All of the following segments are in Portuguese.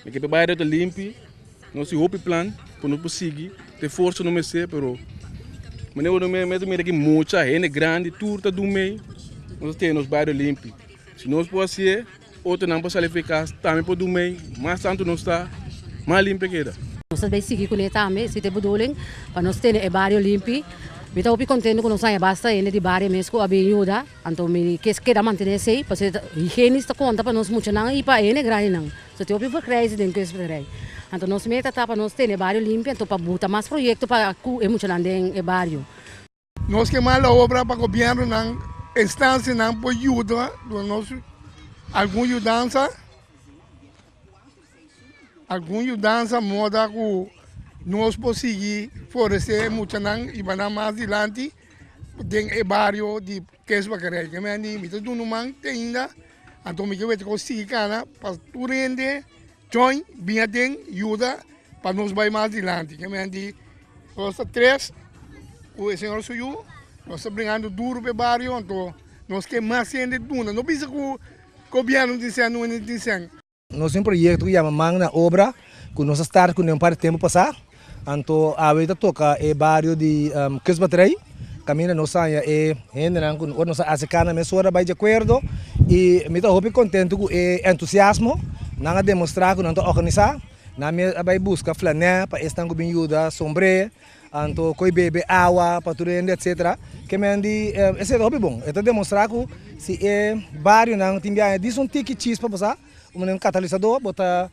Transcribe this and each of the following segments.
Me que bairro de limpo, nós se hope plan, para não conseguir, ter força no mês, pero mas eu não me que muita gente grande, turta do meio, nós temos bairro limpo. Se nós podemos ser, outro não pode ficar, também por do meio, mais tanto não está, mais limpo que era. Nós também seguir com ele também, se tem bedoeling, para nós ter bairro limpo. Me estou contente com nós basta ele de bairro mesmo a ajuda, então me quer manter sei, porque higiene está conta para nós muito não e para ele grande não. Se tem por crise dentro desse prédio. Então nós meta para nós ter bairro limpo, então para botar mais projeto para que muito não tem bairro. Nós que mais a obra para o governo não instância não pode ajudar, nós alguma ajudança moda que nós conseguir fornecer muito não e vai mais adiante tem o bairro de Quesbacaré que me andi me tô dando man tem ainda então me que vai conseguir cara para tu rende join bem tem ajuda para nós vai mais adiante que me andi nós três o senhor suyo nós estamos brigando duro para o bairro então nós que mais gente duna não precisa que o governo dizendo não dizendo nós temos um projeto que chama Magna Obra que nós estamos com um par de tempo passar então a vida toca é bairro de Quesbatrei caminha nossa é ainda não nossa acicana mas só vai de acordo e me estou muito contente com o entusiasmo não demonstrar que não estou organizar na minha vai buscar flané para estar com bem ajuda sombre então coi bebe água para tudo etc que me andi esse é hobby bom é demonstrar que se é bairro não tem bem diz tique cheese para passar um catalisador botar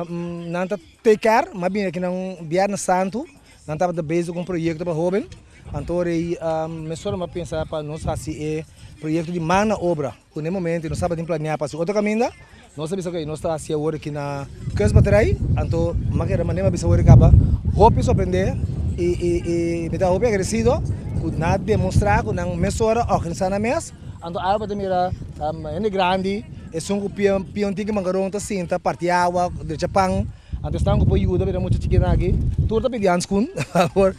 não está take care mas bem aqui não biar na santo não estava de base com projeto para jovem então aí me só me pensar para nós fazer projeto de mana obra que no momento não sabe de planear para outro caminho nós sabemos que nós está assim agora aqui na Quesbatrei então maquera maneira bisa agora acaba hope surpreender e me dá hope agradecido por nada demonstrar que não me só organizar na mesa então a água mira é grande é só um pião que mangaron tá sinta parte água do Japão então estão com ajuda para muito chicken aqui tudo tá pedindo com agora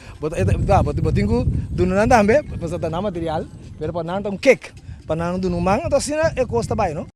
botinho do não também mas tá na material pero para não um cake para não do não manga então assim é custa bem não